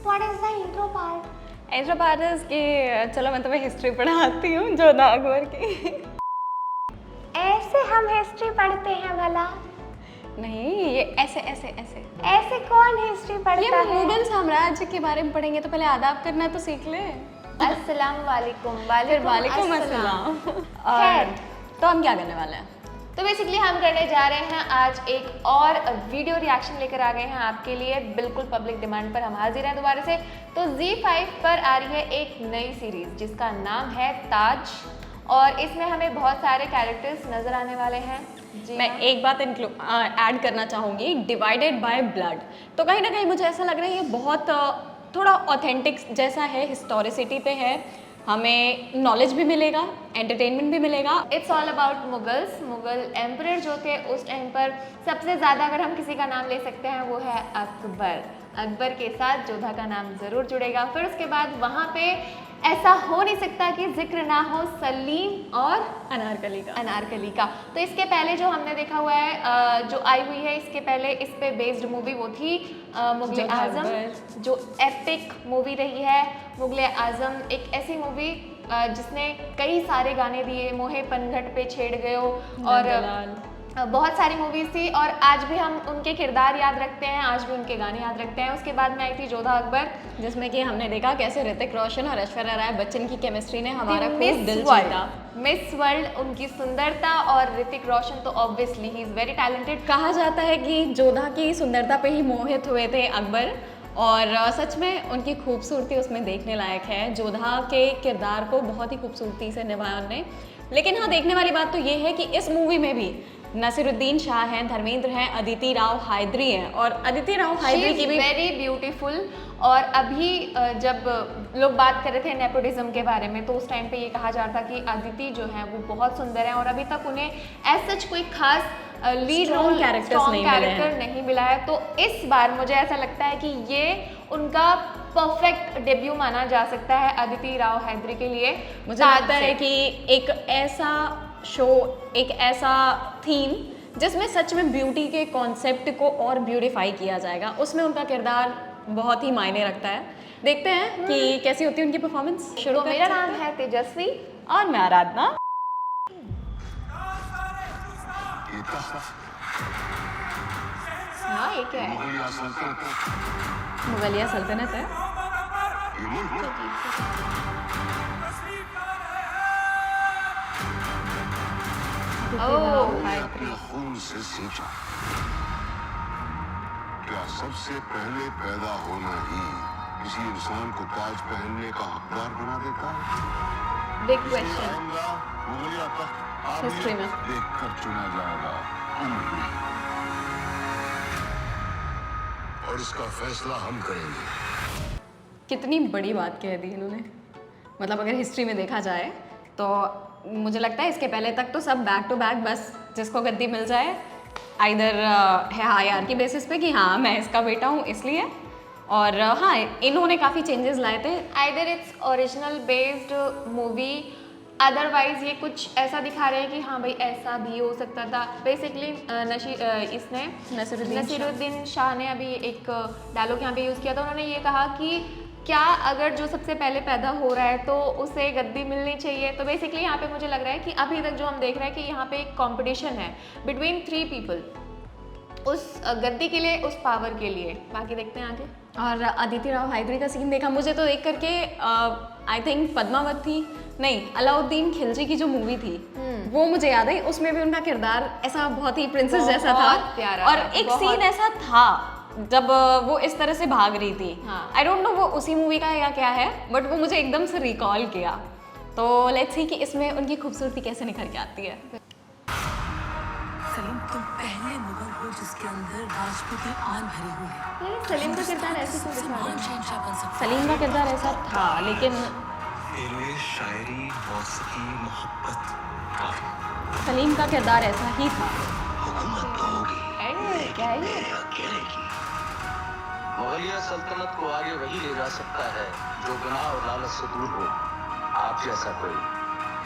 What is the intro part? Intro part is कि चलो मैं तुम्हें हिस्ट्री पढ़ाती हूँ जोधा अकबर की। ऐसे हम हिस्ट्री पढ़ते हैं भला? नहीं, ये ऐसे ऐसे ऐसे ऐसे कौन हिस्ट्री ये पढ़ता है? मुगल साम्राज्य के बारे में पढ़ेंगे तो पहले आदाब करना तो सीख ले। अस्सलाम वालेकुम। फिर वालेकुम अस्सलाम। खैर, तो हम क्या करने वाले हैं? तो बेसिकली हम करने जा रहे हैं आज एक और वीडियो रिएक्शन लेकर आ गए हैं आपके लिए, बिल्कुल पब्लिक डिमांड पर हम हाजिर हैं दोबारा से। तो Z5 पर आ रही है एक नई सीरीज जिसका नाम है ताज, और इसमें हमें बहुत सारे कैरेक्टर्स नजर आने वाले हैं। जी मैं हाँ। एक बात ऐड करना चाहूँगी, डिवाइडेड बाय ब्लड। तो कहीं ना कहीं मुझे ऐसा लग रहा है ये बहुत थोड़ा ऑथेंटिक जैसा है, हिस्टोरिसिटी पे है, हमें नॉलेज भी मिलेगा, एंटरटेनमेंट भी मिलेगा। It's all about Mughals. Mughal emperor जो थे उस टाइम पर सबसे ज़्यादा अगर हम किसी का नाम ले सकते हैं वो है अकबर। अकबर के साथ जोधा का नाम ज़रूर जुड़ेगा। फिर उसके बाद वहाँ पे ऐसा हो नहीं सकता कि जिक्र ना हो सलीम और अनारकली का। तो इसके पहले जो हमने देखा हुआ है जो आई हुई है, इसके पहले इस पे बेस्ड मूवी वो थी मुगल जोधा आजम, अकबर। जो एपिक मूवी रही है। मुगल आजम एक ऐसी मूवी जिसने कई सारे गाने दिए, मोहे पनघट पे छेड़ गयो और बहुत सारी मूवीज थी, और आज भी हम उनके किरदार याद रखते हैं, आज भी उनके गाने याद रखते हैं। उसके बाद में आई थी जोधा अकबर, जिसमें कि हमने देखा कैसे ऋतिक रोशन और ऐश्वर्या राय बच्चन की केमिस्ट्री ने हमारा खूब मिस दिल वर्ल्ड। जीता। मिस वर्ल्ड, उनकी सुंदरता, और ऋतिक रोशन तो obviously he is very talented. कहा जाता है कि जोधा की सुंदरता पे ही मोहित हुए थे अकबर, और सच में उनकी खूबसूरती उसमें देखने लायक है। जोधा के किरदार को बहुत ही खूबसूरती से निभाया उन्होंने। लेकिन हाँ, देखने वाली बात तो ये है कि इस मूवी में भी नसीरुद्दीन शाह हैं, धर्मेंद्र हैं, अदिति राव हायदरी हैं, और अदिति राव हायदरी की भी वेरी ब्यूटीफुल। और अभी जब लोग बात कर रहे थे नेपोटिज्म के बारे में, तो उस टाइम पे ये कहा जा रहा था कि अदिति जो है वो बहुत सुंदर है, और अभी तक उन्हें एज सच कोई खास लीड Strong रोल characters नहीं मिले हैं। कैरेक्टर नहीं मिला है। तो इस बार मुझे ऐसा लगता है कि ये उनका परफेक्ट डेब्यू माना जा सकता है अदिति राव हैदरी के लिए। मुझे लगता है कि एक ऐसा शो, एक ऐसा थीम जिसमें सच में ब्यूटी के कॉन्सेप्ट को और ब्यूटीफाई किया जाएगा, उसमें उनका किरदार बहुत ही मायने रखता है। देखते हैं कि कैसी होती है उनकी परफॉर्मेंस। शुरू तो मेरा नाम है तेजस्वी और मैं आराधना। हाँ, ये क्या है? मुगलिया सल्तनत है। ओह, अपने खून से सींचा। क्या सबसे पहले पैदा होना ही किसी इंसान को ताज पहनने का हकदार बना देता है? Big question. आएगा मुगलिया तख्त हिस्ट्री में देखकर चुना जाएगा, उम्र में। और इसका फैसला हम करेंगे। कितनी बड़ी बात कह दी इन्होंने। मतलब अगर हिस्ट्री में देखा जाए तो मुझे लगता है इसके पहले तक तो सब बैक टू बैक, बस जिसको गद्दी मिल जाए आइदर है हायर की बेसिस पे कि हाँ मैं इसका बेटा हूँ इसलिए, और हाँ इन्होंने काफ़ी चेंजेस लाए थे। Either its original based movie, otherwise ये कुछ ऐसा दिखा रहे हैं कि हाँ भाई ऐसा भी हो सकता था। बेसिकली इसने नसीरुद्दीन शाह ने अभी एक डायलॉग यहाँ पे यूज़ किया था। उन्होंने ये कहा कि क्या अगर जो सबसे पहले पैदा हो रहा है तो उसे गद्दी मिलनी चाहिए। तो बेसिकली यहाँ पे मुझे लग रहा है कि अभी तक जो हम देख रहे हैं कि यहाँ पे एक कंपटीशन है बिटवीन 3 पीपल, उस गद्दी के लिए, उस पावर के लिए। बाकी देखते हैं आगे। और अदिति राव हायदरी का सीन देखा मुझे तो देख करके, आई थिंक पद्मावत थी, नहीं अलाउद्दीन खिलजी की जो मूवी थी वो मुझे याद आई। उसमें भी उनका किरदार ऐसा बहुत ही प्रिंसेस जैसा था, बहुत प्यारा और था, एक बहुत। सीन ऐसा था जब वो इस तरह से भाग रही थी। हाँ। आई डोंट नो वो उसी मूवी का या क्या है, बट वो मुझे एकदम से रिकॉल किया। तो लेट्स सी कि इसमें उनकी खूबसूरती कैसे निखर के आती है। सलीम, तुम पहले मुगल हो जिसके अंदर राजपूती आन भरी हुई है। ये सलीम का किरदार ऐसे क्यों दिखा रहे महान हैं? शहंशाह बन सकते सलीम का किरदार ऐसा था, लेकिन इल्मे शायरी, मौसीकी, मोहब्बत काफी। सलीम का किरदार ऐसा ही था। हुकूमत तो होगी क्या है ये? अकेले की। मुगलिया सल्तनत को आगे वही ले जा सकता है जो गुनाह और लालच से दूर हो। आप जैसा कोई।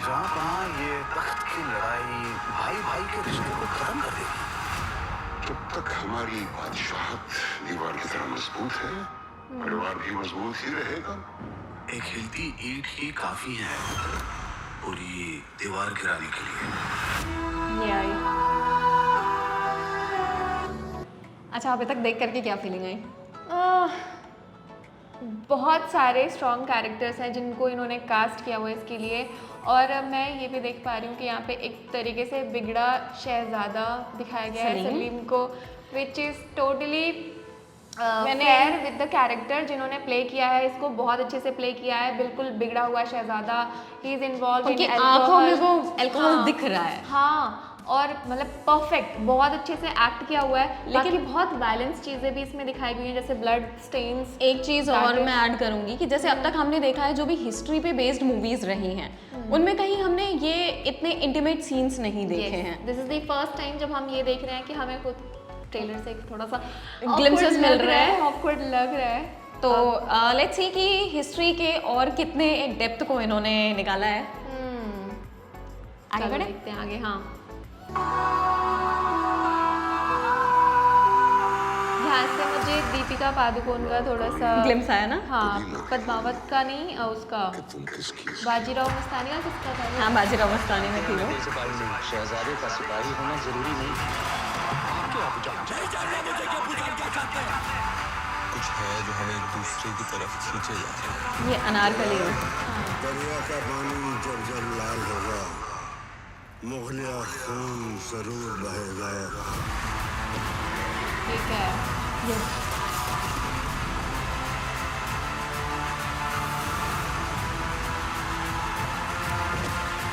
जहाँ कहाँ ये तख्त की लड़ाई भाई भाई के रिश्ते को खत्म कर देगी। जब तक हमारी बादशाहत दीवार की तरह मजबूत है, परिवार भी मजबूत ही रहेगा। एक हिलती ईंट ही काफी है पूरी दीवार गिराने के लिए। ये आई। अच्छा, अभी तक देख करके क्या फीलिंग आई? आह, बहुत सारे स्ट्रॉन्ग कैरेक्टर्स हैं जिनको इन्होंने कास्ट किया हुआ है इसके लिए, और मैं ये भी देख पा रही हूँ कि यहाँ पे एक तरीके से बिगड़ा शहजादा दिखाया गया है सलीम। सलीम को, विच इज़ टोटली मैंने- फेयर विद द कैरेक्टर जिन्होंने प्ले किया है। इसको बहुत अच्छे से प्ले किया है, बिल्कुल बिगड़ा हुआ शहजादा। ही इज इन्वॉल्व उनकी इन आंखों में वो अल्कोहल दिख रहा है। हाँ, और मतलब परफेक्ट, बहुत अच्छे से एक्ट किया हुआ है। लेकिन बहुत वायलेंस चीज़ें भी इसमें दिखाई गई हैं, जैसे ब्लड स्टेन्स। एक चीज़ और मैं ऐड करूंगी कि जैसे अब तक हमने देखा है जो भी हिस्ट्री पे बेस्ड मूवीज रही हैं उनमें कहीं हमने ये इतने इंटीमेट सीन्स नहीं देखे हैं। This is the first time जब हम ये देख रहे हैं कि हमें खुद ट्रेलर से थोड़ा सा Glimpses मिल रहे हैं। ऑकवर्ड लग रहा है। तो लेट्स सी कि हिस्ट्री के और कितने डेप्थ को इन्होंने निकाला है। आगे चलो बढ़े? देखते हैं आगे। हाँ, यहाँ से मुझे दीपिका पादुकोण का थोड़ा सा ग्लिम्स आया ना? हाँ, पद्मावत का नहीं, उसका कि तुम किसकी बाजीराव मस्तानी का किसका था वो? हाँ, बाजीराव मस्तानी में थी वो। शहजादे का सिपाही होना जरूरी नहीं। कुछ है जो हमें एक दूसरे की तरफ खींचे जा रहे हैं। ये अनारकली है। दरिया का पानी जब जब लाल होगा, मुगलिया खून जरूर बहेगा। ठीक है।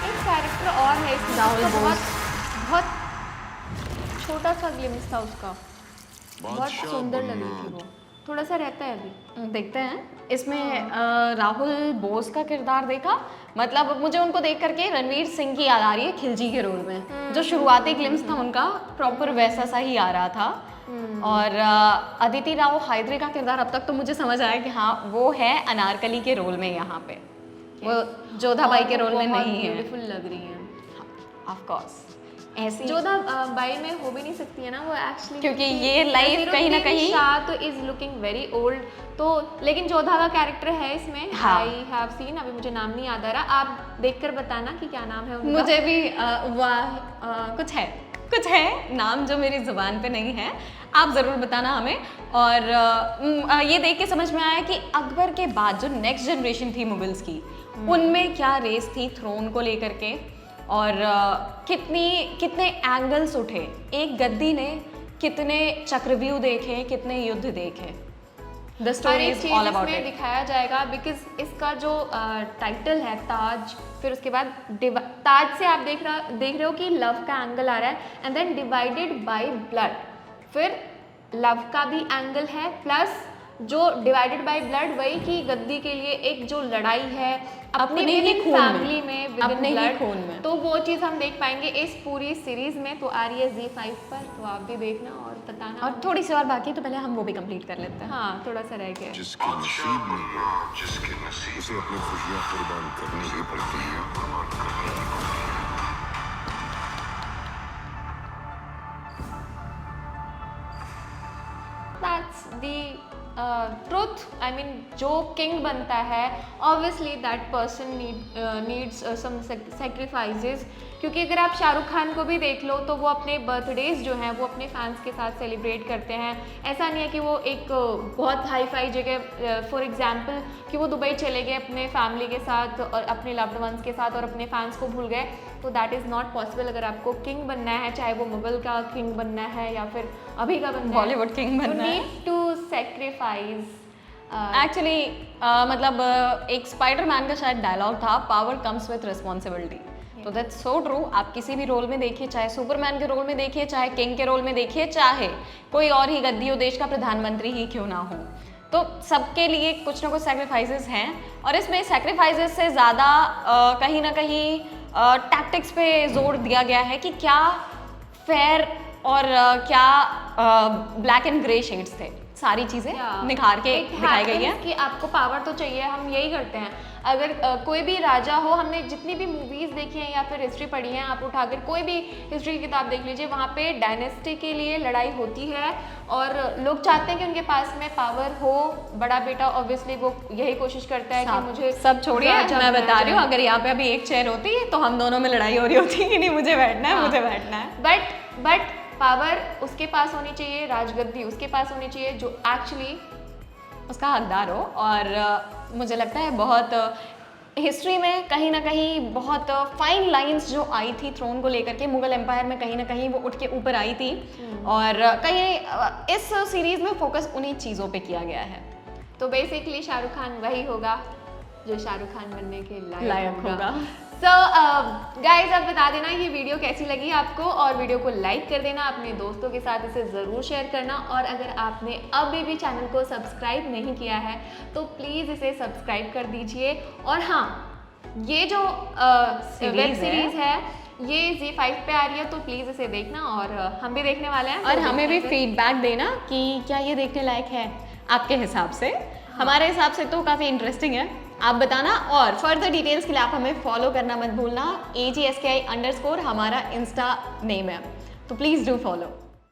एक कैरेक्टर और है इसमें राहुल जिसका बोस। बहुत छोटा सा ग्लिम्स था उसका, बहुत बादशाह सुंदर लगी बनना। थी वो। थोड़ा सा रहता है अभी। देखते हैं इसमें राहुल बोस का किरदार देखा, मतलब मुझे उनको देख करके रणवीर सिंह की याद आ रही है खिलजी के रोल में। जो शुरुआती ग्लिम्स था उनका प्रॉपर वैसा सा ही आ रहा था। और अदिति राव हायदरे का किरदार अब तक तो मुझे समझ आया कि हाँ वो है अनारकली के रोल में यहाँ पे, वो जोधा बाई के रोल में नहीं है। ब्यूटीफुल लग रही है। ऑफ कोर्स ऐसी जोधा बाई में हो भी नहीं सकती है ना वो एक्चुअली, क्योंकि ये लाइफ कहीं ना कहीं शाह तो इज लुकिंग वेरी ओल्ड। तो लेकिन जोधा का कैरेक्टर है इसमें। हाँ। आई हैव सीन, अभी मुझे नाम नहीं याद आ रहा, आप देखकर बताना कि क्या नाम है उनका। मुझे भी कुछ है नाम जो मेरी जुबान पे नहीं है, आप ज़रूर बताना हमें। और ये देख के समझ में आया कि अकबर के बाद जो नेक्स्ट जनरेशन थी मुगल्स की, उनमें क्या रेस थी थ्रोन को लेकर के, और कितने एंगल्स उठे। एक गद्दी ने कितने चक्रव्यूह देखे, कितने युद्ध देखे। द हर स्टोरी एक इज चीज ऑल अबाउट इसमें इट। दिखाया जाएगा, बिकॉज इसका जो टाइटल है ताज, फिर उसके बाद ताज से आप देख रहे हो कि लव का एंगल आ रहा है, and then divided by blood, फिर लव का भी एंगल है, प्लस जो डिवाइडेड बाय ब्लड वही कि गद्दी के लिए एक जो लड़ाई है अपने ही खून में, फैमिली में, विद अपने ही ब्लड, खून में। तो वो चीज़ हम देख पाएंगे इस पूरी सीरीज में। तो आ रही है Z5 पर, तो आप भी देखना और बताना। और थोड़ी सी और बाकी, तो पहले हम वो भी कंप्लीट कर लेते हैं। हाँ, थोड़ा सा रह गया है। जिसके नसीब में है, जिसके नसीब उसे अपनी खुशियां कुर्बान करनी ही पड़ती है। That's the truth. I mean, जो किंग बनता है, obviously that person needs some sacrifices. क्योंकि अगर आप शाहरुख खान को भी देख लो तो वो अपने बर्थडेज जो हैं वो अपने फैंस के साथ सेलिब्रेट करते हैं। ऐसा नहीं है कि वो एक बहुत हाई फाई जगह, फॉर एग्जांपल कि वो दुबई चले गए अपने फैमिली के साथ और अपने लव्ड वंस के साथ और अपने फैंस को भूल गए, तो दैट इज़ नॉट पॉसिबल। अगर आपको किंग बनना है, चाहे वो मुगल का किंग बनना है या फिर अभी का बनना है, बॉलीवुड किंग बनना है, you need to sacrifice. Actually मतलब एक स्पाइडरमैन का शायद डायलॉग था, पावर कम्स विथ रिस्पॉन्सिबिलिटी। तो दैट्स सो ट्रू। आप किसी भी रोल में देखिए, चाहे सुपरमैन के रोल में देखिए, चाहे किंग के रोल में देखिए, चाहे कोई और ही गद्दी हो, देश का प्रधानमंत्री ही क्यों ना हो, तो सबके लिए कुछ ना कुछ सेक्रीफाइसेस हैं। और इसमें सेक्रीफाइसेस से ज़्यादा कहीं ना कहीं टैक्टिक्स पे जोर दिया गया है कि क्या फेयर और क्या ब्लैक एंड ग्रे शेड्स थे। सारी चीज़ें निखार के एक दिखाई गई है। happens कि आपको पावर तो चाहिए, हम यही करते हैं। अगर कोई भी राजा हो, हमने जितनी भी मूवीज़ देखी हैं या फिर हिस्ट्री पढ़ी है, आप उठाकर कोई भी हिस्ट्री की किताब देख लीजिए, वहाँ पे डायनेस्टी के लिए लड़ाई होती है और लोग चाहते हैं कि उनके पास में पावर हो। बड़ा बेटा ऑब्वियसली वो यही कोशिश करता है कि मुझे सब छोड़िए, राजा मैं बनाया बता रही हूँ, जाए। अगर यहाँ पे अभी एक चेयर होती तो हम दोनों में लड़ाई हो रही होती कि नहीं मुझे बैठना है, मुझे बैठना है। बट पावर उसके पास होनी चाहिए, राजगद्दी उसके पास होनी चाहिए जो एक्चुअली उसका हकदार हो। और मुझे लगता है बहुत हिस्ट्री में कहीं ना कहीं बहुत फाइन लाइंस जो आई थी थ्रोन को लेकर के, मुगल एम्पायर में कहीं ना कहीं वो उठ के ऊपर आई थी। और कहीं इस सीरीज में फोकस उन्हीं चीज़ों पे किया गया है। तो बेसिकली शाहरुख खान वही होगा जो शाहरुख खान बनने के लायक होगा। सो गाइज अब बता देना ये वीडियो कैसी लगी आपको, और वीडियो को लाइक कर देना, अपने दोस्तों के साथ इसे ज़रूर शेयर करना। और अगर आपने अभी भी चैनल को सब्सक्राइब नहीं किया है तो प्लीज़ इसे सब्सक्राइब कर दीजिए। और हाँ, ये जो वेब सीरीज़ है ये Z5 पे आ रही है, तो प्लीज़ इसे देखना, और हम भी देखने वाले हैं। और तो हमें भी देखने से- फीडबैक देना कि क्या ये देखने लायक है आपके हिसाब से। हमारे हिसाब से तो काफ़ी इंटरेस्टिंग है, आप बताना। और फर्दर डिटेल्स के लिए आप हमें फॉलो करना मत भूलना। AGSKI__ हमारा इंस्टा नेम है, तो प्लीज़ डू फॉलो।